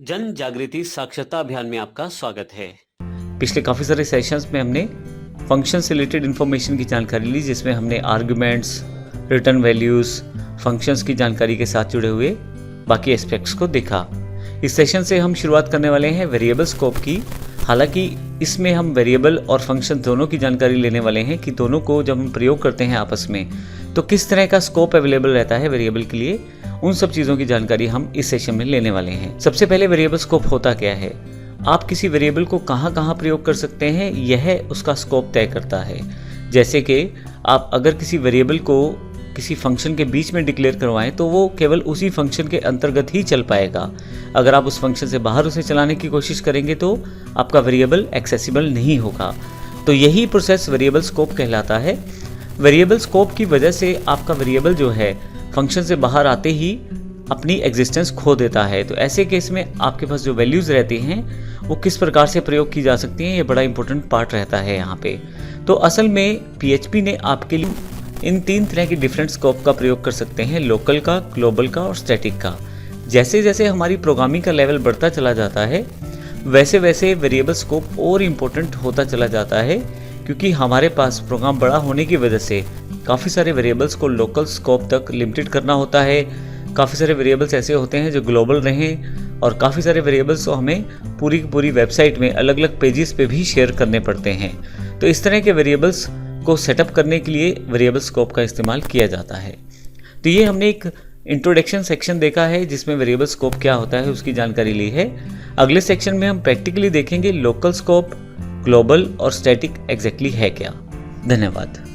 जन जागृति साक्षरता अभियान में आपका स्वागत है। पिछले काफ़ी सारे सेशंस में हमने फंक्शन से रिलेटेड इन्फॉर्मेशन की जानकारी ली, जिसमें हमने आर्ग्यूमेंट्स, रिटर्न वैल्यूज़, फंक्शंस की जानकारी के साथ जुड़े हुए बाकी एस्पेक्ट्स को देखा। इस सेशन से हम शुरुआत करने वाले हैं वेरिएबल स्कोप की। हालांकि इसमें हम वेरिएबल और फंक्शन दोनों की जानकारी लेने वाले हैं कि दोनों को जब हम प्रयोग करते हैं आपस में तो किस तरह का स्कोप अवेलेबल रहता है वेरिएबल के लिए। उन सब चीज़ों की जानकारी हम इस सेशन में लेने वाले हैं। सबसे पहले वेरिएबल स्कोप होता क्या है, आप किसी वेरिएबल को कहाँ कहाँ प्रयोग कर सकते हैं, यह उसका स्कोप तय करता है। जैसे कि आप अगर किसी वेरिएबल को किसी फंक्शन के बीच में डिक्लेयर करवाएं तो वो केवल उसी फंक्शन के अंतर्गत ही चल पाएगा। अगर आप उस फंक्शन से बाहर उसे चलाने की कोशिश करेंगे तो आपका वेरिएबल एक्सेसिबल नहीं होगा। तो यही प्रोसेस वेरिएबल स्कोप कहलाता है। वेरिएबल स्कोप की वजह से आपका वेरिएबल जो है फंक्शन से बाहर आते ही अपनी एग्जिस्टेंस खो देता है। तो ऐसे केस में आपके पास जो वैल्यूज़ रहती हैं वो किस प्रकार से प्रयोग की जा सकती हैं, ये बड़ा इंपॉर्टेंट पार्ट रहता है यहाँ पे। तो असल में PHP ने आपके लिए इन 3 तरह के डिफरेंट स्कोप का प्रयोग कर सकते हैं, लोकल का, ग्लोबल का और स्टैटिक का। जैसे जैसे हमारी प्रोग्रामिंग का लेवल बढ़ता चला जाता है वैसे वैसे वेरिएबल स्कोप और इम्पोर्टेंट होता चला जाता है, क्योंकि हमारे पास प्रोग्राम बड़ा होने की वजह से काफ़ी सारे वेरिएबल्स को लोकल स्कोप तक लिमिटेड करना होता है। काफ़ी सारे वेरिएबल्स ऐसे होते हैं जो ग्लोबल रहें और काफ़ी सारे वेरिएबल्स को हमें पूरी की पूरी वेबसाइट में अलग अलग पेजेस पे भी शेयर करने पड़ते हैं। तो इस तरह के वेरिएबल्स को सेटअप करने के लिए वेरिएबल स्कोप का इस्तेमाल किया जाता है। तो ये हमने एक इंट्रोडक्शन सेक्शन देखा है जिसमें वेरिएबल स्कोप क्या होता है उसकी जानकारी ली है। अगले सेक्शन में हम प्रैक्टिकली देखेंगे लोकल स्कोप, ग्लोबल और स्टैटिक एग्जैक्टली है क्या। धन्यवाद।